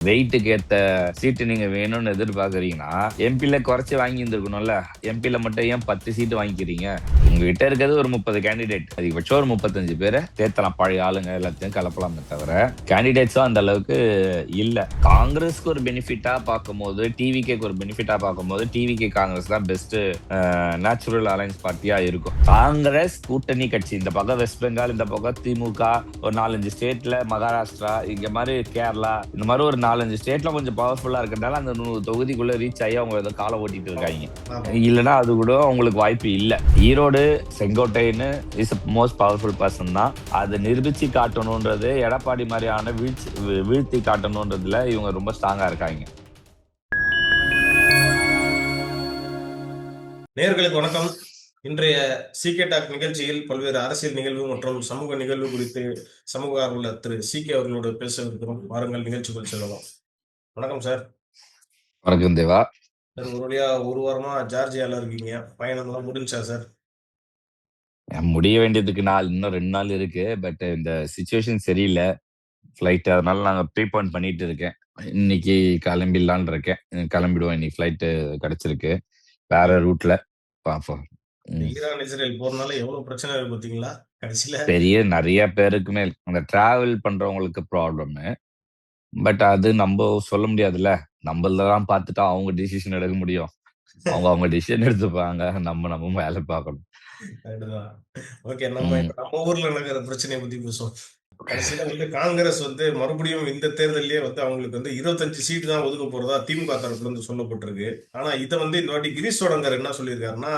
வெயிட்டுக்கு ஏத்த சீட்டு நீங்க வேணும்னு எதிர்பார்க்கறீங்கன்னா, எம்பில குறைச்சு வாங்கி இருந்திருக்கணும்ல. எம்பில மட்டும் ஏன் 10 சீட்டு வாங்கிக்கிறீங்க? உங்ககிட்ட இருக்கிறது ஒரு 30 கேண்டிடேட். அதிகபட்சம் ஒரு 35 பேர தேத்தலாம். பழைய ஆளுங்க எல்லாத்தையும் கலப்பலாமே தவிர, கேண்டிடேட்ஸும் அந்த அளவுக்கு இல்ல. காங்கிரஸ்க்கு ஒரு பெனிஃபிட்டா பார்க்கும்போது, டிவிகேக்கு ஒரு பெனிஃபிட்டா பார்க்கும்போது, டிவிகே காங்கிரஸ் தான் பெஸ்ட் நேச்சுரல் அலையன்ஸ் பார்ட்டியா இருக்கும். காங்கிரஸ் கூட்டணி கட்சி. இந்த பக்கம் வெஸ்ட் பெங்கால், இந்த பக்கம் திமுக, ஒரு 4-5 ஸ்டேட்ல மகாராஷ்டிரா, இங்க மாதிரி கேரளா, இந்த மாதிரி ஒரு 4-5 ஸ்டேட்ல கொஞ்சம் பவர்ஃபுல்லா இருக்கிறதால அந்த 100 தொகுதிக்குள்ள ரீச் ஆகி அவங்க ஏதோ காலை ஓட்டிட்டு இருக்காங்க. இல்லைன்னா அது கூட அவங்களுக்கு வாய்ப்பு இல்ல. ஈரோடு செங்கோட்டைன்னு இஸ் மோஸ்ட் பவர்ஃபுல் பர்சன் தான். அதை நிரூபிச்சு காட்டணும்ன்றது, எடப்பாடி மாதிரியான வீழ்த்தி காட்டணும்ன்றதுல இவங்க ரொம்ப ஸ்ட்ராங்கா இருக்காங்க. நேயர்களுக்கு வணக்கம். இன்றைய சிகே டாக் நிகழ்ச்சியில் பல்வேறு அரசியல் நிகழ்வு மற்றும் சமூக நிகழ்வு குறித்து சமூக ஆர்வலர் திரு சிகே அவர்களோடு பேச இருக்கிறோம். வாருங்கள் நிகழ்ச்சிக்குள் செல்லலாம். வணக்கம் சார். வணக்கம் தேவா. சார், ஒரு வழியா ஒரு வாரமா ஜார்ஜியால இருக்கீங்க. பயணம் எல்லாம் முடிஞ்சா சார்? முடிய வேண்டியதுக்கு இன்னும் 2 நாள் இருக்கு. பட் இந்த சிச்சுவேஷன் சரியில்லை ஃபிளைட். அதனால நாங்க ப்ரீபாயிண்ட் பண்ணிட்டு இருக்கேன். இன்னைக்கு கிளம்பிடலான்னு இருக்கேன். கிளம்பிடுவோம். இன்னைக்கு ஃபிளைட் கிடைச்சிருக்கு வேற ரூட்ல. பார்ப்போம். ஈரான் இஸ்ரேல் போறதுனால எவ்வளவு பிரச்சனை இருக்கு பாத்தீங்களா கடைசியில. நிறைய பேருக்குமே அந்த டிராவல் பண்றவங்களுக்கு ப்ராப்ளம். பட் அது நம்ம சொல்ல முடியாதுல்ல. நம்மளதான் பார்த்துட்டா அவங்க டிசிஷன் எடுக்க முடியும். அவங்க டிசிஷன் எடுத்துப்பாங்க. நம்ம வேலை பார்க்கணும். ஓகே, நம்ம ஊர்ல நடக்கிற பிரச்சனையை பத்தி பேசுவோம். கடைசியில காங்கிரஸ் மறுபடியும் இந்த தேர்தலிலேயே அவங்களுக்கு 25 சீட்டு தான் ஒதுக்க போறதா திமுக தரப்புல இருந்து சொல்லப்பட்டிருக்கு. ஆனா இதை இந்த வாட்டி கிரீஷ் சோடங்கர் என்ன சொல்லியிருக்காருன்னா,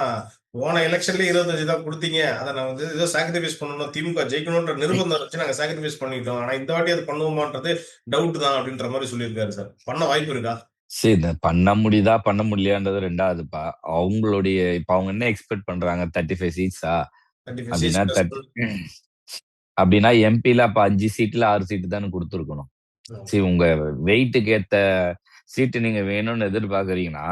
போன எலெக்ஷன்ல 25 தான் கொடுத்தீங்க, அதை நான் ஏதோ சாக்ரிஃபைஸ் பண்ணணும், திமுக ஜெயிக்கணும்ன்ற நிர்பந்தம் வச்சு நாங்க சாக்ரிஃபைஸ் பண்ணிட்டோம், ஆனா இந்த வாட்டி அது பண்ணுவோமான்றது டவுட் தான் அப்படின்ற மாதிரி சொல்லியிருக்காரு சார். பண்ண வாய்ப்பு இருக்கா? சரி, பண்ண முடியுதா பண்ண முடியலையான்றது ரெண்டாவதுப்பா. அவங்களுடைய இப்ப அவங்க என்ன எக்ஸ்பெக்ட் பண்றாங்க? 35 சீட்ஸா? அப்படின்னா அப்படின்னா எம்பில அப்ப 5 சீட்ல 6 சீட்டு தானே கொடுத்துருக்கணும். சரி, உங்க வெயிட்டுக்கு ஏத்த சீட்டு நீங்க வேணும்னு எதிர்பார்க்கறீங்கன்னா,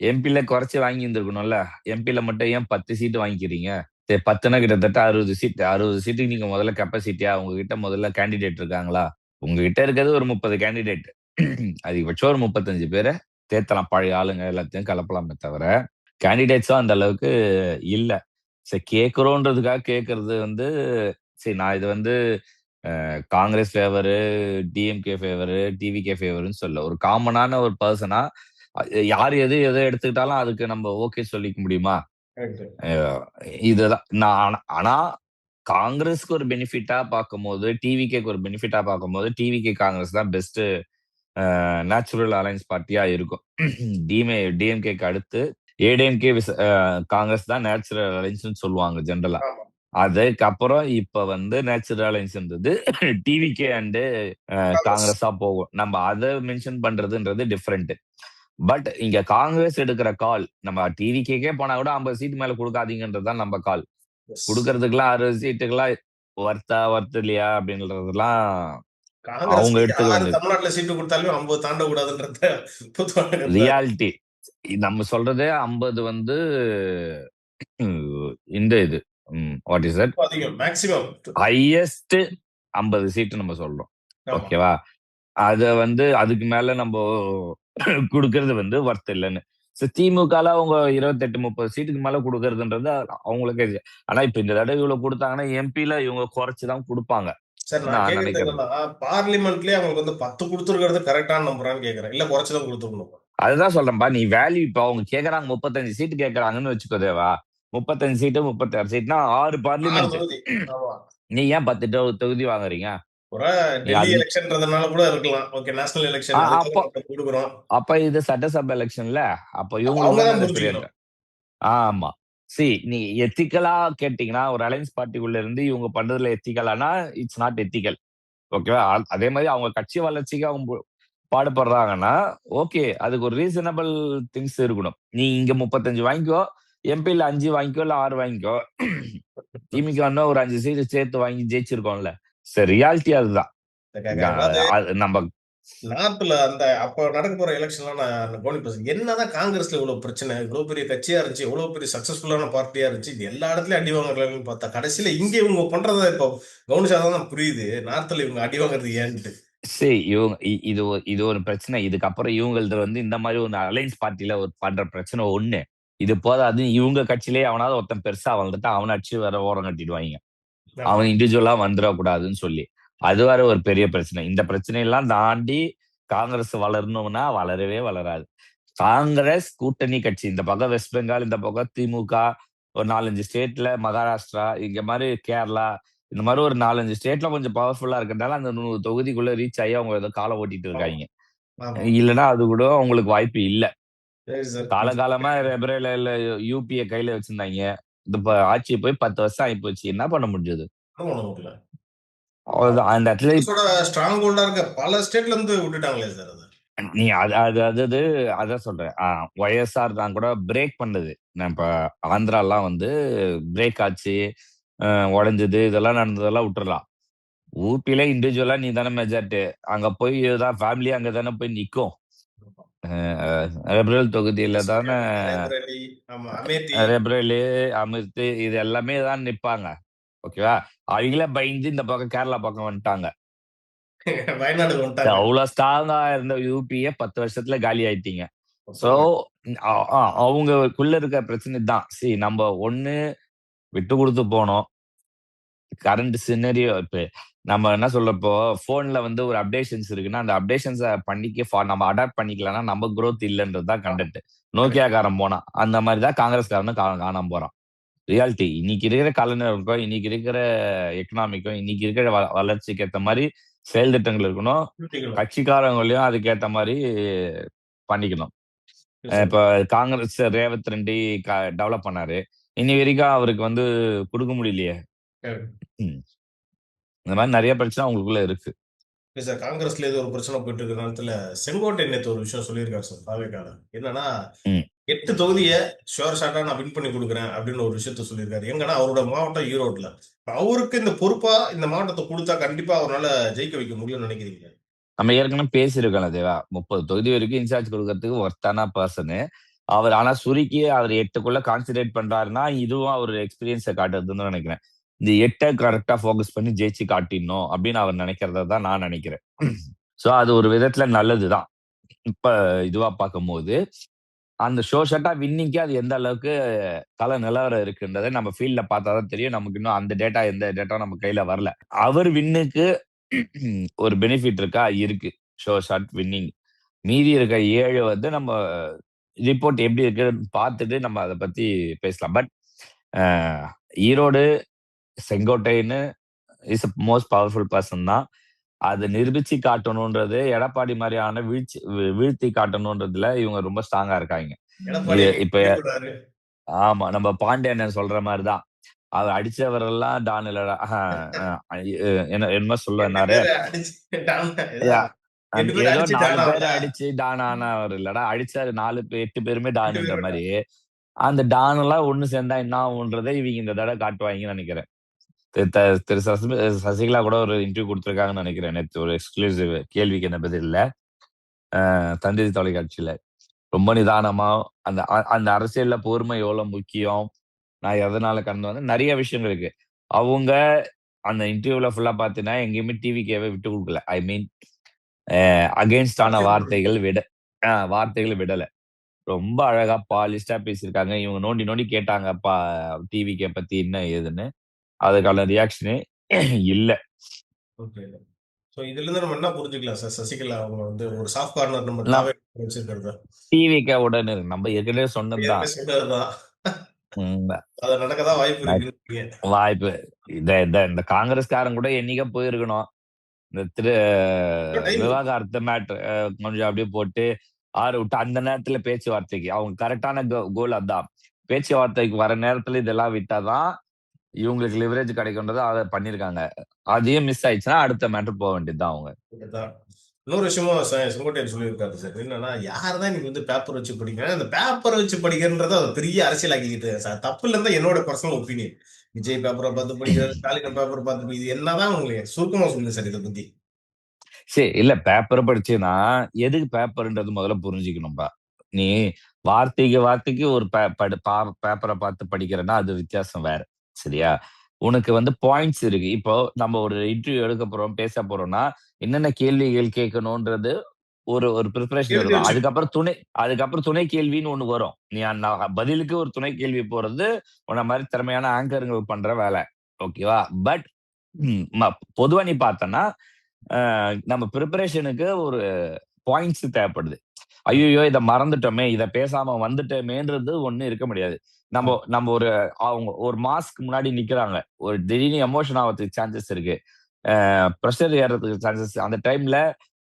எம்பில குறைச்சு வாங்கி இருந்திருக்கணும்ல. எம்பில மட்டும் ஏன் 10 சீட்டு வாங்கிக்கிறீங்க? சரி, 10னா கிட்டத்தட்ட 60 சீட். 60 சீட்டுக்கு நீங்க முதல்ல கெப்பாசிட்டியா? உங்ககிட்ட முதல்ல கேண்டிடேட் இருக்காங்களா? உங்ககிட்ட இருக்கிறது ஒரு 30 கேண்டிடேட். அதிகபட்சம் ஒரு 35 பேர தேத்தலாம். பழைய ஆளுங்க எல்லாத்தையும் கலப்பலாமே தவிர, கேண்டிடேட்ஸும் அந்த அளவுக்கு இல்ல. சரி, கேட்கிறோன்றதுக்காக கேட்கறது சரி, நான் இது Congress favour, DMK favour, TVK ஃபேவருன்னு சொல்ல. ஒரு காமனான ஒரு பெர்சனா யார் எது எதை எடுத்துக்கிட்டாலும் அதுக்கு நம்ம ஓகே சொல்லிக்க முடியுமா? இதுதான் நான். ஆனா காங்கிரஸ்க்கு ஒரு பெனிஃபிட்டா பார்க்கும்போது, டிவிகேக்கு ஒரு பெனிஃபிட்டா பார்க்கும்போது, டிவிகே காங்கிரஸ் தான் பெஸ்ட் நேச்சுரல் அலையன்ஸ் பார்ட்டியா இருக்கும். டிஎம்கேக்கு அடுத்து ஏடிஎம்கே காங்கிரஸ் தான் நேச்சுரல் அலையன்ஸ் சொல்லுவாங்க ஜென்ரலா. அதுக்கப்புறம் இப்ப நேச்சுரல் அலையன்ஸ்ன்றது டிவிகே அண்ட் காங்கிரஸா போகும். நம்ம அதை மென்ஷன் பண்றதுன்றது டிஃப்ரெண்ட். பட் இங்க காங்கிரஸ் எடுக்கிற கால், நம்ம டிவிகேக்கே போனா கூட 50 சீட் மேல கொடுக்காதீங்கன்றதுதான் நம்ம கால். கொடுக்கறதுக்கெல்லாம் 60 சீட்டுக்கெல்லாம் வர்த்து இல்லையா அப்படின்றதெல்லாம் அவங்க எடுத்துக்க வேண்டியது தமிழ்நாட்டுல சீட்டு கொடுத்தாலும் 50 தாண்ட கூடாதுன்றது ரியாலிட்டி. நம்ம சொல்றதே 50 இந்த இது what is that maximum highest 50 சீட்டு நம்ம சொல்றோம். ஓகேவா? அத அதுக்கு மேல நம்ம குடுக்கறது வர்த் இல்லைன்னு. திமுகல அவங்க 28, 30 சீட்டுக்கு மேல குடுக்கறதுன்றது அவங்களுக்கே. ஆனா இப்ப இந்த தடவை இவ்வளவு கொடுத்தாங்கன்னா எம்பில இவங்க குறைச்சுதான் கொடுப்பாங்க. சார், நான் நினைக்கிறேன் பார்லிமெண்ட்லயே அவங்களுக்கு 10 கொடுத்துருக்கிறது கரெக்டான நம்பரான்னு கேக்குறேன். இல்ல குறைச்சுதான் கொடுத்துருக்கணும். அதுதான் சொல்றேன்பா. நீ வேல்யூ இப்ப அவங்க கேக்குறாங்க 35 சீட்டு கேக்குறாங்கன்னு வச்சுக்கோ தேவா. 35 சீட்டு 36 சீட்னா 6 பார்லிமெண்ட். நீ ஏன் 10 தொகுதி வாங்குறீங்க? டெல்லி எலெக்ஷன்றதுனால கூட இருக்கலாம். ஓகே, நேஷனல் எலெக்ஷன் கொடுக்குறோம். அப்ப இது சட்டசபை எலெக்ஷன்ல அப்ப இவங்களுக்கு ஆமா. நீ எத்திக்கலா கேட்டீங்கன்னா, ஒரு அலையன்ஸ் பார்ட்டிக்குள்ள இருந்து இவங்க பண்றதுல எத்திக்கலானா இட்ஸ் நாட் எத்திக்கல். ஓகேவா? அதே மாதிரி அவங்க கட்சி வளர்ச்சிக்கு அவங்க பாடுபடுறாங்கன்னா ஓகே, அதுக்கு ஒரு ரீசனபிள் திங்ஸ் இருக்கணும். நீ இங்க 35 வாங்கிக்கோ, எம்பில 5 வாங்கிக்கோ, இல்ல 6 வாங்கிக்கோ. திமுக ஒரு 5 சீட்டு சேர்த்து வாங்கி ஜெயிச்சிருக்கோம்ல. சரி, ரியாலிட்டி அதுதான். நம்ம நார்த்ல அப்ப நடக்க போற எலெக்ஷன்லாம் நான் கவனிப்பேன். என்னதான் காங்கிரஸ்ல இவ்வளவு பிரச்சனை, இவ்வளவு பெரிய கட்சியா இருந்துச்சு, இவ்வளவு பெரிய சக்சஸ்ஃபுல்லான பார்ட்டியா இருந்துச்சு, இது எல்லா இடத்துலயும் அடி வாங்குறாங்கன்னு பார்த்தா கடைசியில இங்க இவங்க பண்றத இப்போ கவனிச்சாதான் புரியுது நார்த்ல இவங்க அடி வாங்குறது ஏன்ட்டு. சரி இவங்க இது ஒரு பிரச்சனை. இதுக்கப்புறம் இவங்கள்து வந்து இந்த மாரி ஒரு அலையன்ஸ் பார்ட்டில ஒரு பண்ற பிரச்சனை ஒண்ணு. இது போதாது இவங்க கட்சியிலேயே எவனாவது ஒருத்தன் பெருசா வளர்ந்துட்டா அவன அடிச்சு வேற ஓரம் கட்டிடுவாய்ங்க. ஆமா. அவன் இண்டிவிஜுவலா வந்துரக்கூடாதுன்னு சொல்லி. அது வேற ஒரு பெரிய பிரச்சனை. இந்த பிரச்சனையெல்லாம் தாண்டி காங்கிரஸ் வளரணும்னா வளரவே வளராது. காங்கிரஸ் கூட்டணி கட்சி. இந்த பக்கம் வெஸ்ட் பெங்கால், இந்த பக்கம் திமுக, ஒரு 4, 5 ஸ்டேட்ல மகாராஷ்டிரா, இங்க மாரி கேரளா, இந்த மாரி ஒரு 4, 5 ஸ்டேட்ல கொஞ்சம் பவர்ஃபுல்லா இருக்கிறதுனால அந்த 100 தொகுதிக்குள்ள ரீச் ஆகி அவங்க ஏதோ காலம் ஓட்டிட்டு ஆமா. இருக்காய்ங்க. ஆமா. இல்லன்னா அது கூட அவங்களுக்கு வாய்ப்பு இல்ல. சரி சார். காலகாலமா ரெபரேலில யுபிய கையில வச்சிருந்தாய்ங்க. இது இப்ப ஆட்சி போய் 10 வருஷம் ஆயிப்போச்சு. என்ன பண்ண முடிஞ்சது? ஒண்ணும் பண்ண முடியல. அவ்வளவுதான். அந்த இடத்துல காங்கிரஸோட ஸ்ட்ராங் ஹோல்டா இருக்க பல ஸ்டேட்ல இருந்து விட்டுட்டாங்களே சார் அத. நீ அது அது அதாவது அதான் சொல்றேன். ஒய்எஸ்ஆர் தான் கூட பிரேக் பண்ணது. நான் இப்ப ஆந்திராலாம் வந்து பிரேக் ஆச்சு, அ உடைஞ்சது இதெல்லாம் நடந்ததெல்லாம் விட்டுறலாம். ஊபில இண்டிவிஜுவலா நீ தானே மெஜாரிட்டி. அங்க போய் தான் ஃபேமிலி அங்க தானே போய் நிக்கும். ரெபரல் தொகுதியில தானே ரேபரேலி, ஆமா, அமேதி. ரெபரேலு, அமிர்த் இது எல்லாமே தான் நிப்பாங்க. ஓகேவா? அவிங்களே பயந்து இந்த பக்கம் கேரளா பக்கம் வந்துட்டாங்க. வயநாடு வந்துட்டாங்க. அவ்வளோ ஸ்ட்ராங்கா இருந்த யூபிய 10 வருஷத்துல காலி ஆயிட்டீங்க. சோ, மொத்தமா. அ அ அவங்களுக்குள்ள இருக்க பிரச்சனை தான். நம்ம ஒண்ணு விட்டு குடுத்து போணும். கரண்ட் சினரியோ இப்ப நம்ம என்ன சொல்றோம் இப்போ ஃபோன்ல வந்து ஒரு அப்டேஷன்ஸ் இருக்குன்னா, அந்த அப்டேஷன்ஸ பண்ணிக்க நம்ம அடாப்ட் பண்ணிக்கலன்னா, நம்ம குரோத் இல்லன்றது தான் ஆமா. கன்டென்ட். கரெக்ட். நோக்கியாக்காரன் போனான். அந்த மாரி தான் காங்கிரஸ்காரனும் காணாம போறான். ரியாலிட்டி. இன்னைக்கு இருக்கிற கலைஞருக்கும், இன்னைக்கு இருக்கிற எக்கனாமிக்கும், இன்னைக்கு இருக்கிற வளர்ச்சிக்கு ஏத்த மாரி செயல் திட்டங்கள் இருக்கணும். கூட்டிக்கணும். கட்சிக்காரங்களையும் அதுக்கேத்த மாரி பண்ணிக்கணும். சரி. இப்ப காங்கிரஸ் ரேவந்த் ரெட்டி டெவலப் பண்ணாரு. இன்னி வரைக்கும் அவருக்கு வந்து குடுக்க முடியலையே. கரெக்ட். ம். இந்த மாரி நெறைய பிரச்சனை அவங்களுக்குள்ள இருக்கு. இல்ல சார், காங்கிரஸ்ல ஏதோ ஒரு பிரச்சனை போயிட்டு இருக்கிற நேரத்துல செங்கோட்டையன் நேத்து ஒரு விஷயம் சொல்லியிருக்காரு சார் தாவேக்கால. என்னன்னா, ம். 8 தொகுதிய ஷூர் ஷாட்டா நான் வின் பண்ணி குடுக்குறேன் அப்படின்னு ஒரு விஷயத்த சொல்லியிருக்காரு. எங்கன்னா அவரோட மாவட்டம் ஈரோட்ல. அவருக்கு இந்த பொறுப்பா இந்த மாவட்டத்த குடுத்தா கண்டிப்பா அவரால ஜெயிக்க வைக்க முடியும்னு நினைக்கிறீங்க? நம்ம ஏற்கனவே பேசியிருக்கோம்ல தேவா. 30 தொகுதி வரைக்கும் இன்சார்ஜ் குடுக்கறதுக்கு ஒர்த்தான பெர்சனு. அவர் ஆனா சுருக்கி அவர் 8க்குள்ள கான்சன்ட்ரேட் பண்றாருன்னா, இதுவும் அவர் எக்ஸ்பீரியன்ஸ காட்டுதுன்னு நெனைக்கிறேன். இந்த 8 கரெக்ட்டா ஃபோக்கஸ் பண்ணி ஜெயிச்சு காட்டிடணும் அப்படின்னு அவர் நெனைக்கிறத தான் நான் நெனைக்கிறேன். சோ அது ஒரு விதத்துல நல்லது தான். இப்ப இதுவா பார்க்கும்போது, அந்த ஷோர்ட்டா வின்னிங்க்கு அது எந்த அளவுக்கு கள நிலவரம் இருக்குன்றத நம்ம ஃபீல்ட்ல பார்த்தா தான் தெரியும். நமக்கு இன்னும் அந்த டேட்டா எந்த டேட்டாவும் நம்ம கையில வரல. அவர் வின்னுக்கு ஒரு பெனிஃபிட் இருக்கா? இருக்கு. Shot winning. மீதி இருக்க 7 வந்து நம்ம ரிப்போர்ட் எப்படி இருக்குன்னு பார்த்துட்டு நம்ம அத பத்தி பேசலாம். பட் அ ஈரோடு, செங்கோட்டையனு இஸ் மோஸ்ட் பவர்ஃபுல் பெர்சன் தான். அத நிரூபிச்சு காட்டணுன்றது எடப்பாடி மாரியான வீழ்த்தி காட்டணுன்றதுல இவங்க ரொம்ப ஸ்ட்ராங்கா இருக்காய்ங்க. எடப்பாடி இப்ப பயப்படாரு. ஆமா. நம்ம பாண்டியண்ணன் சொல்ற மாரி தான். அவர் அடிச்சவரெல்லாம் டான் இல்லடா. என்னமோ எட்டு சொல்லுவனாரு. பேர அடிச்சு டான் யா இதான் 8 பேர ஏதோ அடிச்சு 4 டான் பேர ஆகல. அடிச்சு டான் ஆனவர் இல்லடா. அடிச்சாரு 8 பேருமே 8 டான்ன்ற பேரும் மாரி, டான். அந்த டான்லாம் ஒண்ணு சேர்ந்தா என்ன ஆகும்ன்றத இவங்க இந்த தடவ காட்டுவாய்ங்கன்னு நெனைக்கிறேன். திரு த திரு சசிகலா கூட ஒரு இன்டர்வியூ குடுத்திருக்காங்கன்னு நெனைக்கிறேன். நேத்து ஒரு எக்ஸ்க்ளூசிவ் கேள்விக்கு என்ன பதில்ல. தந்தி தொலைக்காட்சியில. ரொம்ப நிதானமா அந்த அரசியல்ல பொறுமை எவ்வளோ முக்கியம். நான் எதனால கடந்து வந்தேன். நெறைய விஷயங்கள் இருக்கு. அவங்க அந்த இன்டர்வியூல ஃபுல்லா பார்த்தீங்கன்னா, எங்கேயுமே டிவிகேவ விட்டு குடுக்கல. ஐ மீன் அகைன்ஸ்ட் ஆன அரசியல் பண்ணணும். வார்த்தைகள் விடல. ரொம்ப அழகா பாலிஷ்டா பேசியிருக்காங்க. இவங்க நோண்டி நோண்டி கேட்டாங்க டிவிகே பத்தி என்ன ஏதுன்னு. அதுக்கான ரியாக்ஷனே இல்ல. ஓகே. சோ இதுலருந்து நம்ம என்ன புரிஞ்சுக்கலாம் சார்? சசிகலா அவங்க வந்து ஒரு சாஃப்ட் கார்னர் நம்ம நம் தாவே வச்சிருக்கிறத. டிவிகே உடனே நம்ம ஏற்கனவே சொன்னது தான். ஏற்கனவே சொன்னதுதான். ம். அது நடக்க தான் வாய்ப்பு ந இருக்குன்றீங்க. வாய்ப்பு. இந்த காங்கிரஸ்காரன் கூட என்னைக்கோ போயிருக்கணும். இந்த இன்னும் டைம் இருக்கு. விவாகரத்து மேட்ரு கொஞ்சம் அப்படியே போட்டு ஆற விட்டு அந்த நேரத்துல பேச்சுவார்த்தைக்கு அவங்க கரெக்டான கோல் அதான். பேச்சுவார்த்தைக்கு வர நேரத்துல இதெல்லாம் விட்டா தான் இவங்களுக்கு லிவரேஜ் கிடைக்கும்ன்றத அத பண்ணியிருக்காங்க. அதையும் மிஸ் ஆயிடுச்சுன்னா அடுத்த மேட்டர் போ வேண்டியது தான் அவங்க. இதுதான். இன்னொரு விஷயமும் செங்கோட்டையன் சொல்லியிருக்காரு சார். என்னன்னா, யார் தான் நீங்க வந்து பேப்பர் வச்சு படிக்கிறேன். அந்த பேப்பர் வச்சு படிக்கிறன்றத ஒரு பெரிய அரசியலாக்கிக்கிட்டு சார். தப்பு இல்லன்னு தான் என்னோட பர்சனல் ஒப்பீனியன். விஜய் பேப்பர பார்த்து படிக்கிறது, ஸ்டாலின் பேப்பர் பார்த்து இது என்னதான் உங்களுக்கு சுருக்கமா சொல்லுங்க சார் இத பத்தி. சரி இல்ல பேப்பர் படிச்சேன்னா எதுக்கு பேப்பர்ன்றது முதல்ல புரிஞ்சுக்கணும்பா. நீ வார்த்தைக்கு வார்த்தைக்கு ஒரு பேப்பர பார்த்து படிக்கிறேன்னா அது வித்தியாசம் வேற. சரியா? உனக்கு வந்து பாயிண்ட்ஸ் இருக்கு. இப்போ நம்ம ஒரு இன்டர்வியூ எடுக்க போறோம், பேச போறோம்னா, என்னென்ன கேள்விகள் கேட்கணும்ன்றது ஒரு ஒரு பிரிப்பரேஷன் எழுதி இருக்கும். வச்சுக்கணும். அதுக்கப்புறம் துணை கேள்வின்னு ஒண்ணு வரும். நீ பதிலுக்கு ஒரு துணை கேள்வி போறது, உன்ன மாரி திறமையான ஆங்கருங்க பண்ற வேலை. ஓகேவா? பட் ம் ம பொதுவா நீ பார்த்தன்னா, நம்ம பிரிப்பரேஷனுக்கு ஒரு பாயிண்ட்ஸ் தேவைப்படுது. ஐய்யயோ! இத மறந்துட்டோமே! இத பேசாம வந்துட்டோமேன்றது ஒண்ணு இருக்க முடியாது. நம்ப நம்ப ஒரு அவங்க ஒரு மாஸ்க்கு முன்னாடி நிக்கிறாங்க. ஒரு திடீர்னு எமோஷன் ஆவறதுக்கு சான்சஸ் இருக்கு. பிரஷர் ஏறுறதுக்கு சான்சஸ் அந்த டைம்ல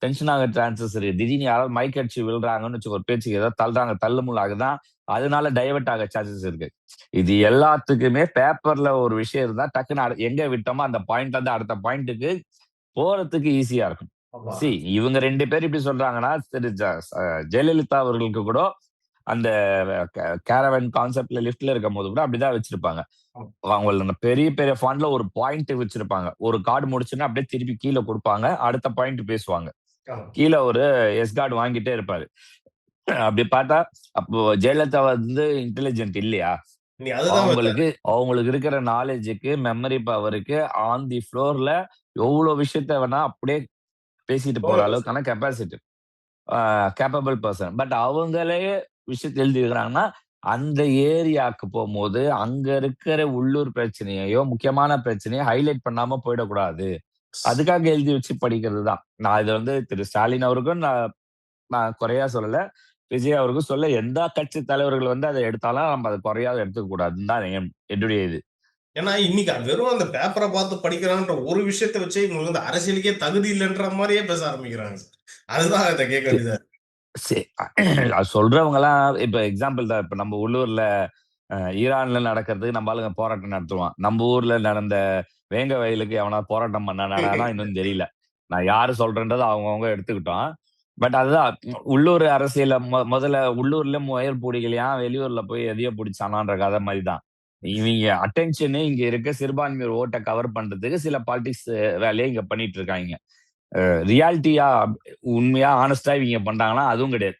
டென்ஷன் ஆக சான்சஸ் இருக்கு. திடீர்னு யாராவது மைக் அடிச்சு விழுறாங்கன்னு வச்சுக்கோ, ஒரு பேச்சுக்கு ஏதாவது தள்ளுறாங்க, தள்ளுமுள் ஆகுதா, அதனால டைவர்ட் ஆக சான்சஸ் இருக்கு. இது எல்லாத்துக்குமே பேப்பர்ல ஒரு விஷயம் இருந்தா டக்குனு எங்க விட்டோமோ அந்த பாயிண்ட்ல இருந்து அடுத்த பாயிண்ட்க்கு போறதுக்கு ஈஸியா இருக்கும். ஆமா. இவங்க 2 பேர் இப்படி சொல்றாங்கன்னா, திரு ஜெயலலிதா அவர்களுக்கு கூட அந்த கேரவன் கான்செப்ட்ல லிஃப்ட்ல இருக்கும்போது கூட அப்படிதான் வச்சிருப்பாங்க. ஆமா. அவங்கள பெரிய பெரிய ஃபாண்ட்ல ஒரு பாயிண்ட் வச்சிருப்பாங்க. ஒரு கார்டு முடிச்சுன்னா அப்படியே திருப்பி கீழ குடுப்பாங்க. அடுத்த பாயிண்ட் பேசுவாங்க. ஆமா. கீழ ஒரு எஸ் கார்டு வாங்கிட்டே இருப்பாரு. அப்படி பார்த்தா, அப்போ ஜெயலலிதா வந்து இன்டெலிஜென்ட் இல்லையா? நீ அதுதான் அவங்களுக்கு அவங்களுக்கு இருக்கிற நாலேட்ஜ்க்கு, மெமரி பவருக்கு ஆன் தி ஃப்ளோர்ல எவ்ளோ விஷயத்த வேணா அப்படியே பேசிட்டு போற அளவுக்கான கெப்பாசிட்டி. Capable person. பட் அவங்களே விஷயத்த எழுதியிருக்கிறாங்கன்னா, அந்த ஏரியாக்கு போம்போது, அங்க இருக்கிற உள்ளூர் பிரச்சனையையோ, முக்கியமான பிரச்சனைய ஹைலைட் பண்ணாம போயிடக்கூடாது. அதுக்காக எழுதி வச்சு படிக்கிறது தான். நான் இத வந்து திரு ஸ்டாலின் அவருக்கும் நான் நான் குறையா சொல்லல. விஜய் அவருக்கும் சொல்ல எந்த கட்சி தலைவர்கள் வந்து அத எடுத்தாலும் நம்ம அத குறையா எடுத்துக்க கூடாதுன்னு தான் என்னுடைய இது. ஏன்னா, இன்னைக்கு வெறும் அந்த பேப்பர பார்த்து படிக்கிறான்ற ஒரு விஷயத்த வச்சே இவங்களுக்கு வந்து அரசியலுக்கே தகுதி இல்லன்ற மாரியே பேச ஆரம்பிக்கிறாங்க சார். அதுதான் இத கேட்க சே வேண்டியதா இருக்கு. சே அது சொல்றவங்கலாம் இப்ப எக்ஸாம்பிள் தான். இப்ப நம்ம உள்ளூர்ல ஈரான்ல நடக்கிறதுக்கு நம்ம ஆளுங்க போராட்டம் நடத்துவான். நம்ம ஊர்ல நடந்த வேங்க வயலுக்கு எவனாவது போராட்டம் பண்ணானான்னா இன்னும் தெரியல. நான் யாரு சொல்றேன்றத அவங்கவங்க எடுத்துக்கிட்டோம். பட் அதுதான் உள்ளூர் அரசியல முதல்ல உள்ளூர்ல முயல் புடிக்கலையாம், வெளியூர்ல போய் எதையோ புடிச்சானான்ற கதை மாரி தான். இவிங்க அட்டென்ஷனு இங்க இருக்க சிறுபான்மையர் ஓட்ட கவர் பண்றதுக்கு சில பாலிடிக்ஸ் வேலைய இங்க பண்ணிட்டு இருக்காய்ங்க. ரியாலிட்டியா உண்மையா ஹானஸ்ட்டா இவங்க பண்றாங்கன்னா அதுவும் கிடையாது.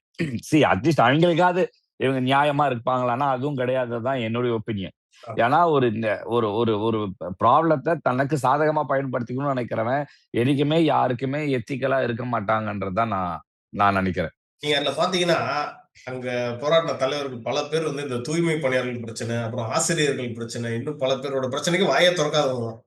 அட்லீஸ்ட் அவங்களுக்காவது இவங்க நியாயமா இருப்பாங்களான்னா அதுவும் கிடையாதுதான் என்னுடைய ஒப்பீனியன். ஏன்னா ஒரு இந்த ஒரு ஒரு ஒரு ப்ராப்ளத்த தனக்கு சாதகமா பயன்படுத்திக்கணும்னு நினைக்கிறவன் என்னைக்குமே யாருக்குமே எத்திக்கலா இருக்க மாட்டாங்கன்றது தான் நான் நான் நினைக்கிறேன். நீங்க அதுல பார்த்தீங்கன்னா, அங்க போராட்ட தலைவர்கள் பல பேர் வந்து இந்த தூய்மை பணியாளர்கள் பிரச்சனை, அப்புறம் ஆசிரியர்கள் பிரச்சனை, இன்னும் பல பேரோட பிரச்சனைக்கு வாயே தொறக்காதவங்க தான்.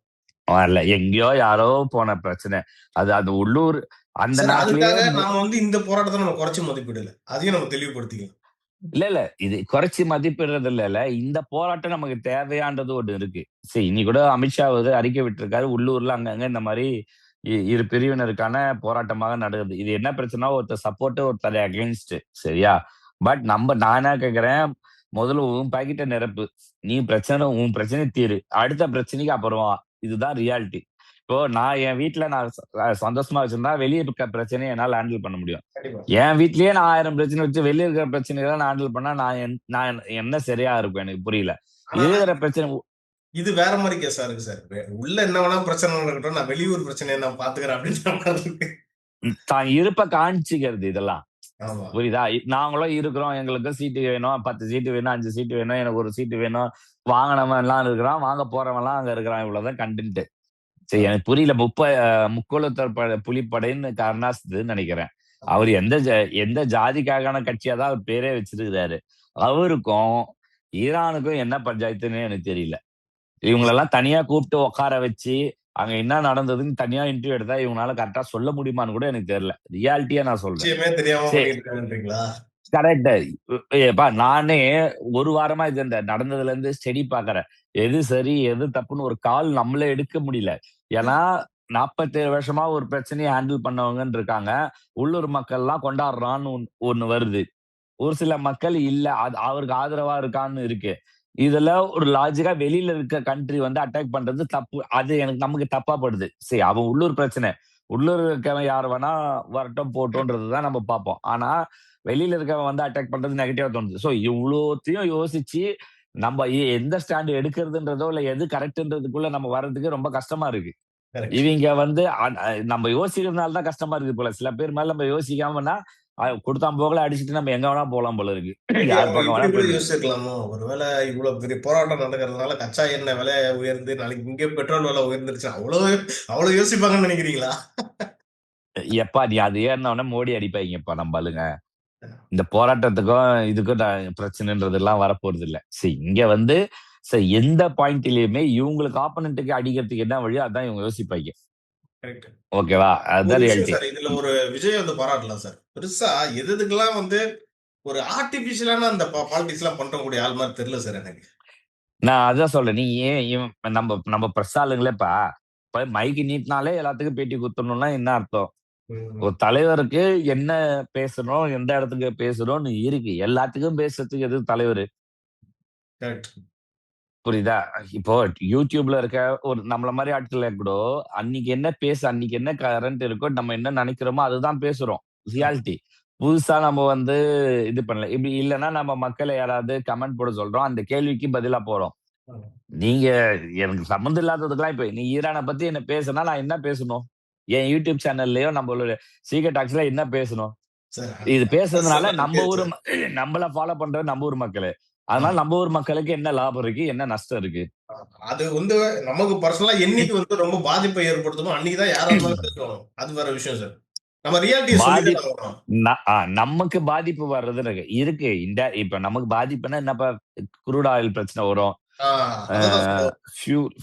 வரல எங்கேயோ யாரோ போன பிரச்சனை. அது அது உள்ளூர் அந்த சார் நாட்டிலேயே அதுக்காக நாம வந்து இந்த போராட்டத்த நம்ம குறைச்சு மதிப்பிடல. அதையும் நம்ம தெளிவுபடுத்திக்கணும். இல்ல. இது குறைச்சு மதிப்பிடுறது இல்லல்ல. இந்த போராட்டம் நமக்கு தேவையான்றது ஒண்ணு இருக்கு. இன்னைக்கு கூட அமித்ஷா வந்து அறிக்கை விட்டிருக்காரு. உள்ளூர்ல அங்கங்க இந்த மாரி இரு பிரிவினருக்கான போராட்டமாக நடக்குது. இது என்ன பிரச்சனைனா ஒருத்தர் சப்போர்ட், ஒருத்தர் அகைன்ஸ்ட். சரியா? பட் நான் என்ன கேட்கிறேன், முதல்ல உன் பாக்கெட்ட நிரப்பு. நீ உன் பிரச்சனைய தீரு. அடுத்த பிரச்சனைக்கு அப்புறம் வா. இதுதான் ரியாலிட்டி. இப்போ நான் என் வீட்ல நான் சந்தோஷமா வச்சிருந்தா, வெளிய இருக்க பிரச்சனைய என்னால ஹேண்டில் பண்ண முடியும். கண்டிப்பா. என் வீட்லயே நான் 1000 பிரச்சனை வச்சு வெளிய இருக்கிற பிரச்சனைகள நான் ஹேண்டில் பண்ணா, நான் என்ன சரியா இருக்கும் எனக்கு புரியல. ஆனா இருக்கிற பிரச்சனை இது வேற மாரி கேஸா இருக்கு சார். உள்ள என்ன வேணா பிரச்சனை நடக்கட்டும். நான் வெளியூர் பிரச்சனைய நான் பார்த்துக்கிறேன் அப்படின்ற மாரி இருக்கு. தான் இருப்ப காண்பிச்சுக்கிறது இதெல்லாம். ஆமா. புரியுதா? நாங்களும் இருக்கிறோம். எங்களுக்கு சீட்டு வேணும். 10 சீட்டு வேணும், 5 சீட்டு வேணும். எனக்கு ஒரு சீட்டு வேணும். வாங்குனவன் எல்லாம் இருக்கிறான். வாங்க போறவன்லாம் அங்க இருக்கிறான். இவ்வளவுதான் கன்டென்ட். ஆ. எனக்கு புரியல. முக்கோலத்தர் புலிப்படைன்னு கருணாஸ்துன்னு நெனைக்கிறேன். ஆமா. அவரு எந்த ஜாதிக்கான கட்சியா தான் அவர் பேரே வச்சிருக்கிறாரு. அவருக்கும், ஈரானுக்கும் என்ன பஞ்சாயத்துன்னே எனக்கு தெரியல. இவங்களெல்லாம் தனியா கூப்பிட்டு உட்கார வச்சு, அங்க என்ன நடந்ததுன்னு தனியா இன்டர்வியூ எடுத்தா இவங்களால கரெக்ட்டா சொல்ல முடியுமான்னு கூட எனக்கு தெரியல. ரியாலிட்டியா நான் சொல்றேன். விஷயமே தெரியாம சே பண்ணிட்டு இருக்காங்கன்றீங்களா? கரெக்ட். எப்பா நானே ஒரு வாரமா இது இந்த நடந்ததுலருந்து ஸ்டடி பார்க்கிறேன். எது சரி, எது தப்புன்னு ஒரு கால் நம்மளே எடுக்க முடியல. ஏன்னா 47 வருஷமா ஒரு பிரச்சனைய ஹேண்டில் பண்ணவங்கன்னு இருக்காங்க. உள்ளூர் மக்கள்லாம் கொண்டாடுறான்னு ஒண்ணு வருது. ஒரு சில மக்கள் இல்ல. அவருக்கு ஆதரவா இருக்கான்னு இருக்கு. இதுல ஒரு லாஜிக்கா வெளியில இருக்க கண்ட்ரி வந்து அட்டாக் பண்றது தப்பு. அது நமக்கு தப்பா படுது. அவன் உள்ளூர் பிரச்சனை. உள்ளூர்ல இருக்கவன் யார் வேணா வரட்டும் போட்டும்ன்றது தான் நம்ம பார்ப்போம். ஆனா வெளியில இருக்கவன் வந்து அட்டாக் பண்றது நெகட்டிவா தோணுது. இவ்வளோத்தையும் யோசிச்சு நம்ம எந்த ஸ்டாண்ட் எடுக்கிறதுன்றதோ, இல்ல எது கரெக்ட்ன்றதுக்குள்ள நம்ம வர்றதுக்கு ரொம்ப கஷ்டமா இருக்கு. கரெக்ட். இவிங்க வந்து நம்ம யோசிக்கிறதுனால தான் கஷ்டமா இருக்குது போல. சில பேர் மேல நம்ம யோசிக்காமன்னா, கொடுத்தான் போகல அடிச்சுட்டு நம்ம எங்க வேணா போலாம் போல இருக்கு. மேபி யார் அவங்க பக்கம் இப்படி வேணா கூட போயிட்டு யோசிச்சிருக்கலாமோ? ஒருவேளை இவ்வளவு பெரிய போராட்டம் நடக்கிறதுனால கச்சா எண்ணெய் விலை உயர்ந்து, நாளைக்கு இங்கே பெட்ரோல் விலை உயர்ந்துருச்சு. அவ்வளவு யோசிப்பாங்கன்னு நினைக்கிறீங்களா? எப்பா நீ அது ஏறின உடனே மோடி அடிப்பாங்கப்பா நம்ம ஆளுங்க. இந்த போராட்டத்துக்கும் இதுக்கும் பிரச்சனைன்றதெல்லாம் வரப்போறது இல்ல. சரி இங்க வந்து எந்த பாயிண்ட்லயுமே இவங்களுக்கு ஆப்போனன்ட்டுக்கு அடிக்கிறதுக்கு என்ன வழியோ அதான் இவங்க யோசிப்பாங்க. கரெக்ட். ஓகேவா? ஒரு அதுதான் விஷயம் ரியாலிட்டி. சார். இதுல ஒரு விஜய் வந்து பாராட்டலாம் சார். பெருசா எதுக்கெல்லாம் வந்து ஒரு ஆர்டிபிஷியலான அந்த பாலிடிக்ஸ்லாம் பண்றக்கூடிய ஆள் மாரி தெரியல சார் எனக்கு. நான் அதான் சொல்றேன். நீ ஏன் நம்ம நம்ம பிரஸ் ஆளுங்களே இப்ப மைக்கு நீட்டினாலே எல்லாத்துக்கும் பேட்டி குடுத்துடணும்னா என்ன அர்த்தம்? ம். ஒரு தலைவருக்கு என்ன பேசணும், எந்த இடத்துக்கு பேசணும்னு இருக்கு. எல்லாத்துக்கும் பேசுறதுக்கு எது தலைவரு? கரெக்ட். புரியுதா? இப்போ YouTubeல இருக்க ஒரு நம்மள மாரி ஆட்களே கூட, அன்னைக்கு என்ன கரண்ட் இருக்கோ, நம்ம என்ன நெனைக்கிறோமோ அதுதான் பேசுறோம். ரியாலிட்டி. புதுசா நம்ம வந்து இது பண்ணல. இப்படி இல்லன்னா நம்ம மக்கள யாராவது கமெண்ட் போட சொல்றோம். அந்த கேள்விக்கு பதிலா போறோம். ஆமா. நீங்க எனக்கு சம்மந்தம் இல்லாததுக்கெல்லாம் இப்ப நீ ஈரான பத்தி என்ன பேசுனா, நான் என்ன பேசணும்? என் YouTube சேனல்லயோ, நம்மளோட சீக்ரெட் டாக்ஸ்ல என்ன பேசணும்? சார் இது அதான் பேசுறதுனால சார் நான் நம்ம ஊரு சார். நம்மள ஃபாலோ பண்றது நம்ம ஊர் மக்களு. அதனால ஆமா. நம்ம ஊர் மக்களுக்கு என்ன லாபம் இருக்கு? என்ன நஷ்டம் இருக்கு? அது வந்து நமக்கு பர்சனலா என்னைக்கு வந்து ரொம்ப பாதிப்பை ஏற்படுத்துமோ, அன்னைக்கு தான் யாரா இருந்தாலும் பேசணும். அது வேற விஷயம் சார். நம்ம ரியாலிட்டிய சொல்லி பாதிப் தான ஆகணும். நமக்கு பாதிப்பு வர்றது இருக்கு. இருக்கு. இப்ப நமக்கு பாதிப்புன்னா என்னப்பா க்ரூட் ஆயில் பிரச்சனை வரும். ஆ அ அததான் சொல்ல வரேன்.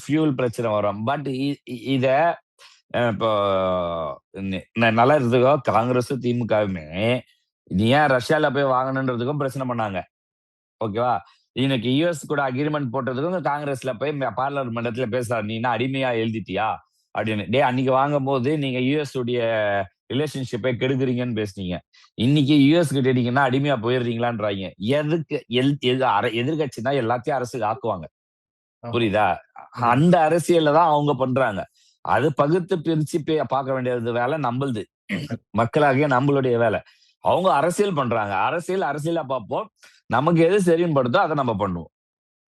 ஃபியூல் பிரச்சனை வரும். பட் இத இப்போ நல்லா இருந்ததுக்கோ காங்கிரஸும், திமுகவுமே நீ ஏன் ரஷ்யால போய் வாங்கணுன்றதுக்கும் பிரச்சனை பண்ணாங்க. ஓகேவா? இன்னைக்கு யுஎஸ் கூட அக்ரீமெண்ட் போட்டதுக்கும் காங்கிரஸ்ல போய் பார்லிமென்ட்ல பேசுறாரு. "நீ என்ன அடிமையா எழுதிட்டியா?" அப்படின்னு. டேய் அன்னைக்கு வாங்கும்போது நீங்க யுஎஸ் உடைய ரிலேஷன்ஷிப்பை கெடுக்குறீங்கன்னு பேசுனீங்க. இன்னைக்கு யுஎஸ் கிட்டீங்கன்னா அடிமையா போயிடுறீங்களான்றாய்ங்க. எதுக்கு எதிர்க்கட்சின்னா எல்லாத்தையும் அரசுக்கு ஆக்குவாங்க. ஆமா. புரியுதா? ம். அந்த அரசியல்ல தான் அவங்க பண்றாங்க. அது பகுத்து பிரிச்சு பார்க்க வேண்டியது வேலை நம்பளுது. மக்களாகிய நம்மளுடைய வேலை. அவங்க அரசியல் பண்றாங்க. அரசியலா பார்ப்போம். நமக்கு எது சரின்னு படுதோ அத நம்ம பண்ணுவோம்.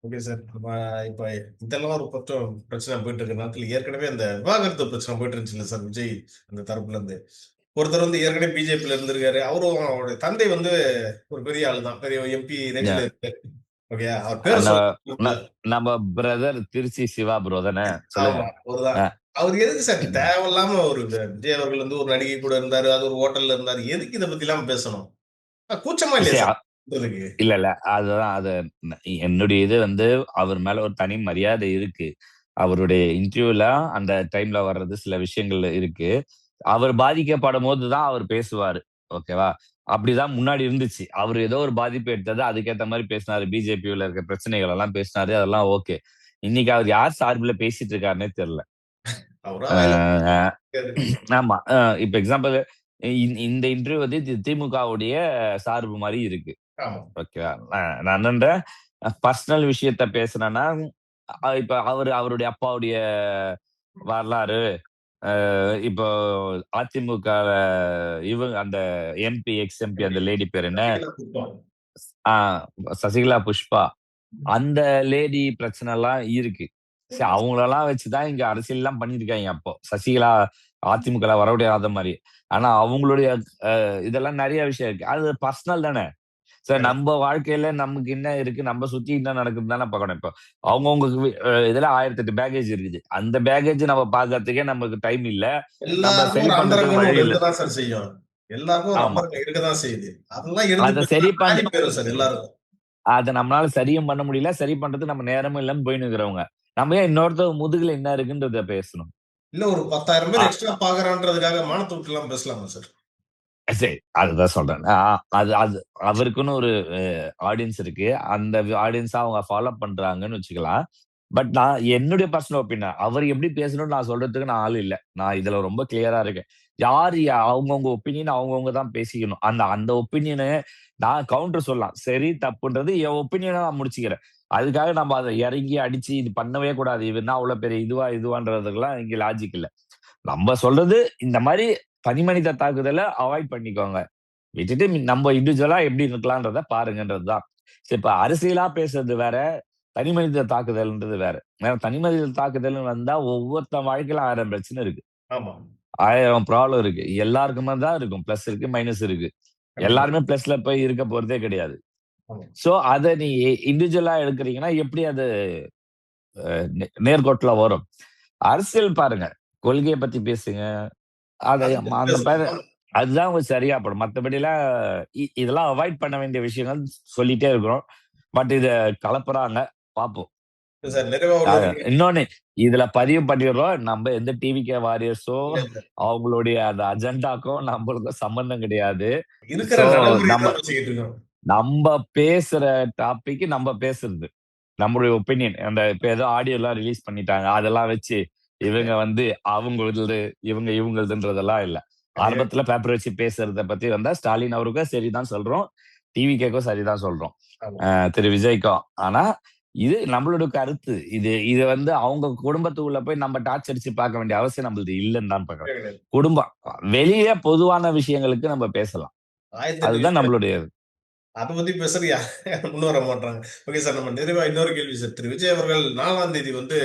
Okay sir. நம்ம இப்ப இதெல்லாம் ஒரு பக்கம் பிரச்சனை போயிட்டு இருக்க நேரத்துல ஏற்கனவே அந்த விவாகரத்து பிரச்சனை போயிட்டு இருந்துச்சுல்ல சார் விஜய் அந்த தரப்புல இருந்து. ஒருத்தர் வந்து ஏற்கனவே பிஜேபில இருந்திருக்காரு. அவரும் அவருடைய தந்தை வந்து ஒரு பெரிய ஆளு தான். பெரிய எம்பி ரேஞ்சுல ய இருக்காரு. ஓகேயா? அவர் பேர ந ந சொல்ல நம்ம பிரதர் திருச்சி சிவா ப்ரோ தானே? சொல்லுங்க. ஆமா. அவருதான். அ அவரு எதுக்கு சார் தேவையில்லாம ஒரு விஜய் அவர்கள் வந்து ஒரு நடிகை கூட இருந்தாரு. அது ஒரு ஹோட்டல்ல இருந்தாரு. எதுக்கு இத பத்திலாம் பேசணும்? கூச்சமா இல்லையா சரி சார்? சொல்றதுக்கு. இல்ல. அதுதான் ந என்னுடைய இது வந்து அவர் மேல ஒரு தனி மரியாதை இருக்கு. அவருடைய இன்டர்வியூல அந்த டைம்ல வர்றது சில விஷயங்கள் இருக்கு. அவர் பாதிக்கப்படும்போது தான் அவர் பேசுவாரு. ஓகேவா? அப்படிதான் முன்னாடி இருந்துச்சு. அவரு ஏதோ ஒரு பாதிப்பு எடுத்தது, அதுக்கேத்த மாரி பேசினாரு. பிஜேபில இருக்க பிரச்சனைகள் எல்லாம் பேசினாரு. அதெல்லாம் ஓகே. இன்னைக்கு அவர் யார் சார்புல பேசிட்டு இருக்காருன்னே தெரியல. அவரா வாயில அ வந்தது. ஆமா. இப்ப எக்ஸாம்பிள் இந்த இன்டர்வியூ வந்து திமுகவுடைய சார்பு மாரி இருக்கு. ஆமா. ஓகேவா? நான் என்னன்றேன், பர்சனல் விஷயத்த பேசுனேன்னா, இப்ப அவருடைய அப்பாவுடைய வரலாறு, இப்போ அதிமுகல அந்த எக்ஸ் எம்பி அந்த லேடி பேர் என்ன? சசிகலா குத்தம். ஆ சசிகலா புஷ்பா. அந்த லேடி பிரச்சனைலாம் இருக்கு. சரி அவங்களலாம் வச்சு தான் இங்க அரசியல்லாம் பண்ணியிருக்காய்ங்க அப்போ. சசிகலா அதிமுகல வரவிடாத மாரி. ஆனா அவங்களுடைய இதெல்லாம் நெறைய விஷயம் இருக்கு. அது பர்சனல் தானே. Sir correct. நம்ப வாழ்க்கையில நமக்கு என்ன இருக்கு, நம்ம சுத்தி என்ன நடக்குதுன்னு தானே பார்க்கணும். இப்போ அவங்கவங்க இதுல 1008 பேக்கேஜ் இருக்குது. அந்த பேக்கேஜ் நம்ம பார்க்கறதுக்கே நமக்கு டைம் இல்ல. நம்ம எல்லாருக்கும் சரி ஒரு பண்றதுக்கு அந்தரங்கம்னு வழி ஒண்ணு இல்ல. இருக்க தான் சார் செய்யும். எல்லாருக்கும் ஒரு ஆமா. அந்தரங்கம் இருக்க தான் செய்யுது. அதெல்லாம் எடுத்து அத பேசினா சரி பண் நாறி போயிரும் சார் எல்லாருக்கும். அத நம்மளால சரியும் பண்ண முடியல. சரி பண்றதுக்கு நம்ம நேரமும் இல்லாம போயின்னு இருக்கிறவங்க. நம்ம ஏன் இன்னொருத்தர் முதுகுல என்ன இருக்குன்றத பேசணும்? இல்ல ஒரு 10,000 ஆ பேர் எக்ஸ்ட்ரா பார்க்குறான்றதுக்காக மானத்த விட்டுலாம் பேசலாமா சார்? சரி. அதுதான் சொல்றேன். அது அது அவருக்குன்னு ஒரு ஆடியன்ஸ் இருக்கு. அந்த ஆடியன்ஸ அவங்க ஃபாலோ பண்றாங்கன்னு வச்சுக்கலாம். பட் நான் என்னுடைய பர்சனல் ஒப்பீனியன். அவர் எப்படி பேசணும்னு நான் சொல்றதுக்கு நான் ஆள் இல்ல. நான் இதுல ரொம்ப கிளியரா இருக்கேன். அவங்கவங்க ஒப்பீனியன் அவங்கவங்க தான் பேசிக்கணும். அந்த அந்த ஒப்பீனியன நான் கவுண்டர் சொல்லலாம். சரி, தப்புன்றது என் ஒப்பீனியனா நான் முடிச்சுக்கிறேன். அதுக்காக நம்ம அத இறங்கி அடிச்சு இது பண்ணவே கூடாது. இவரு என்ன அவ்வளவு பெரிய இதுவான்றதுக்கெல்லாம் இங்க லாஜிக் இல்ல. நம்ம சொல்றது இந்த மாரி தனிமனித தாக்குதல அவாய்ட் பண்ணிக்கோங்க. விட்டுட்டு நம்ம இண்டிவிஜுவலா எப்படி இருக்கலான்றத பாருங்கன்றது தான். சரி இப்ப அரசியலா பேசுறது வேற, தனிமனித தாக்குதல்ன்றது வேற. ஏன்னா தனிமனித தாக்குதல்னு வந்தா ஒவ்வொருத்தன் வாழ்க்கையில 1000 பிரச்சனை இருக்கு. ஆமா. 1000 ப்ராப்ளம் இருக்கு. எல்லாருக்குமே தான் இருக்கும். பிளஸ் இருக்கு, மைனஸ் இருக்கு. எல்லாருமே பிளஸ்ல போய் இருக்க போறதே கிடையாது. சோ அத நீ இண்டிவிஜுவலா எடுக்குறீங்கன்னா எப்படி அது நேர்கோட்டுல வரும்? அரசியல் பாருங்க. கொள்கைய பத்தி பேசுங்க. அத அந்த பேர அதுதான் உங்களுக்கு சரியா படும். மத்தபடிலாம் இதெல்லாம் அவாய்ட் பண்ண வேண்டிய விஷயங்கள் சொல்லிட்டே இருக்கிறோம். பட் இத கலப்புறாங்க. பார்ப்போம். சார் நிறைவா இன்னொன்னு இதுல பதிவு பண்ணிடுறோம். நம்ம எந்த டிவிகே வாரியர்ஸோ அவங்களுடைய அந்த அஜெண்டாக்கும் நம்மளுக்கும் சம்பந்தம் கிடையாது. இருக்கிற சோ நடைமுறைய நம்ம தான் பேசிக்கிட்டு இருக்கோம். நம்ம பேசுற டாபிக் நம்ம பேசுறது. நம்மளுடைய ஒப்பீனியன். அந்த இப்ப ஏதோ ஆடியோலாம் ரிலீஸ் பண்ணிட்டாங்க. அதெல்லாம் வச்சு இவங்க வந்து அவங்களது, இவங்க இவங்களதுன்றதெல்லாம் இல்ல. ஆரம்பத்துல பேப்பர் வச்சு பேசுறத பத்தி வந்தா ஸ்டாலின் அவருக்கும் சரிதான் சொல்றோம். டிவிகேக்கும் சரிதான் சொல்றோம். ஆமா. திரு விஜய்க்கும். ஆனா இது நம்மளோட கருத்து. இது வந்து அவங்க குடும்பத்துக்குள்ள போய் நம்ம டார்ச் அடிச்சு பார்க்க வேண்டிய அவசியம் நம்மளுது இல்லன்னு தான் பார்க்கிறேன். கிடையாது. குடும்பம் வெளிய பொதுவான விஷயங்களுக்கு நம்ம பேசலாம். 1008 அதுதான் விஷயம் நம்மளுடைய அத பத்தி பேசுறது யாரும் முன் வர மாட்றாங்க. Okay sir. நம்ம நிறைவா இன்னொரு கேள்வி சார். திரு விஜய் அவர்கள் 4ஆம் தேதி வந்து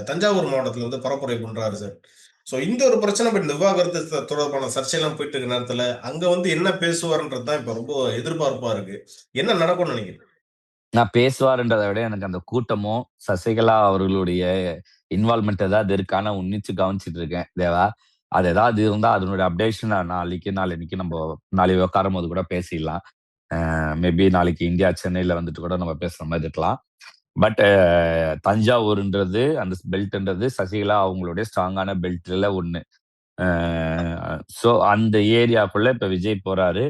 தஞ்சாவூர் மாவட்டத்துல வந்து பரப்புரை பண்றாரு சார். சோ இந்த ஒரு பிரச்சனை இப்ப இந்த விவாகரத்து தொடர்பான சர்ச்சைலாம் போயிட்டு இருக்க நேரத்துல, அங்க வந்து என்ன பேசுவாருன்றது தான் இப்ப ரொம்ப எதிர்பார்ப்பா இருக்கு. என்ன நடக்கும்னு நினைக்கிறீங்க? நான் பேசுவாருன்றத விட எனக்கு அந்த கூட்டமும், சசிகலா அவர்களுடைய இன்வால்வ்மென்ட் ஏதாவது இருக்கான்னு உன்னிச்சு கவனிச்சுட்டு இருக்கேன் தேவா. அது ஏதாவது இருந்தா அதனுடைய அப்டேஷன் நாளைக்கு, நாளான்னைக்கு நாளைக்கு உட்காரும்போது கூட பேசிடலாம். மேபி நாளைக்கு இந்தியா சென்னையில வந்துட்டு கூட நம்ம பேசுற மாதிரி இருக்கலாம். பட் தஞ்சாவூர்ன்றது அந்த பெல்ட்ன்றது சசிகலா அவங்களுடைய ஸ்ட்ராங்கான பெல்ட்ல ஒண்ணு. சோ அந்த ஏரியாக்குள்ள இப்ப விஜய் போறாரு.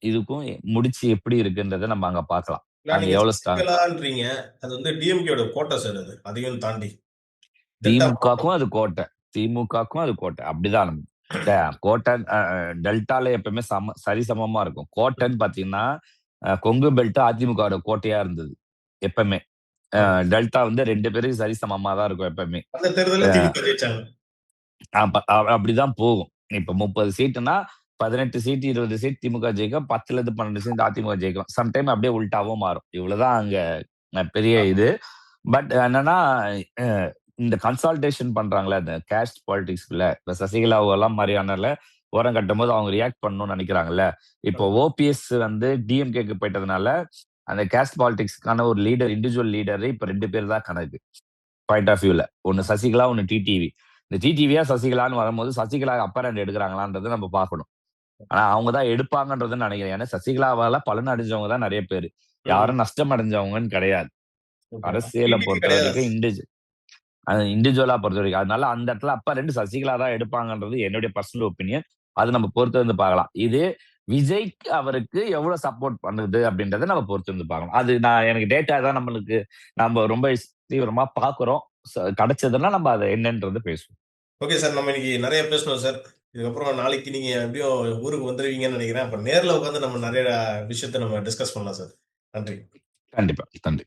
இதுக்கும் முடிச்சு எப்படி இருக்குன்றத நம்ம அங்க பார்க்கலாம். இல்ல அங்க நீங்க எவ்வளவு ஸ்ட்ராங் சசிகலான்றீங்க. அது வந்து டிஎம்கேயோட கோட்டை சார் அது. அதையும் தாண்டி. டெல்டா திமுகக்கும் அது கோட்டை. திமுகக்கும் அது கோட்டை. அப்படிதான் கோட்டை டெல்டால எப்பவுமே சரிசமமா இருக்கும். கோட்டைன்னு பாத்தீங்கன்னா, கொங்கு பெல்ட் அதிமுகவோட கோட்டையா இருந்தது. எப்பவுமே. ஆமா. டெல்டா வந்து 2 பேரும் சரிசமமா தான் இருக்கும் எப்பவுமே. அந்த தேர்தல்ல திமுக ஜெயிச்சாங்க. அப்படிதான் போகும். இப்ப 30 சீட்டுன்னா 18 சீட், 20 சீட் திமுக ஜெயிக்கும். 10ல இருந்து 12 சீட் அதிமுக ஜெயிக்கும். சம்டைம் அப்படியே உல்டாவும் மாறும். இவ்வளவுதான் அங்க பெரிய இது. பட் என்னன்னா, அ இந்த கன்சால்டேஷன் பண்றாங்கல்ல, இந்த கேஸ்ட் பாலிடிக்ஸ்க்குள்ள இப்ப சசிகலாவெல்லாம் மாரியானல ஓரம் கட்டும்போது அவங்க ரியாக்ட் பண்ணணும்னு நினைக்கிறாங்கல்ல. இப்போ ஓபிஎஸ் வந்து டிஎம்கேக்கு போயிட்டதுனால, அந்த கேஸ்ட் பாலிடிக்ஸ்க்கான ஒரு லீடர், இண்டிவிஜுவல் லீடர் இப்ப 2 பேர் தான் கணக்கு. பாயிண்ட் ஆஃப் வியூல. ஒண்ணு சசிகலா, ஒண்ணு டிடிவி. இந்த டிடிவியா சசிகலான்னு வரும்போது, சசிகலா அப்பர் ஹேண்ட் எடுக்குறாங்களான்றத நம்ம பார்க்கணும். ஆனா அவங்க தான் எடுப்பாங்கன்றதுன்னு நினைக்கிறேன். ஏன்னா சசிகலாவால பலன் அடைஞ்சவங்க தான் நெறைய பேரு. ம். யாரும் நஷ்டம் அடைஞ்சவங்கன்னு கிடையாது. ஓகே. அரசியல டிடிவி கிடையாது. பொறுத்தவரைக்கும் இண்டிவிஜுவலா பொறுத்தவரைக்கும். அதனால அந்த இடத்துல அப்பர் ஹேண்ட் சசிகலா தான் எடுப்பாங்கன்றது என்னுடைய பர்சனல் ஒப்பீனியன். அது நம்ம பொறுத்து வந்து பார்க்கலாம். இது விஜய்க்கு அவருக்கு எவ்வளவு சப்போர்ட் பண்ணுது அப்படின்றத நம்ம பொறுத்து வந்து பார்க்கணும். அது எனக்கு டேட்டா தான் நம்ம ரொம்ப தீவிரமா பார்க்கிறோம். கிடைச்சதுன்னா நம்ம அத என்னன்றது பேசுவோம். Okay sir. நம்ம இன்னைக்கு நெறைய பேசினோம் சார். இதுக்கப்புறம் நாளைக்கு நீங்க எப்படியும் ஊருக்கு வந்துருவீங்கன்னு நெனைக்கிறேன். அப்ப நேர்ல உட்கார்ந்து நம்ம நெறைய விஷயத்த நம்ம டிஸ்கஸ் பண்ணலாம் சார். நன்றி. கண்டிப்பா. நன்றி.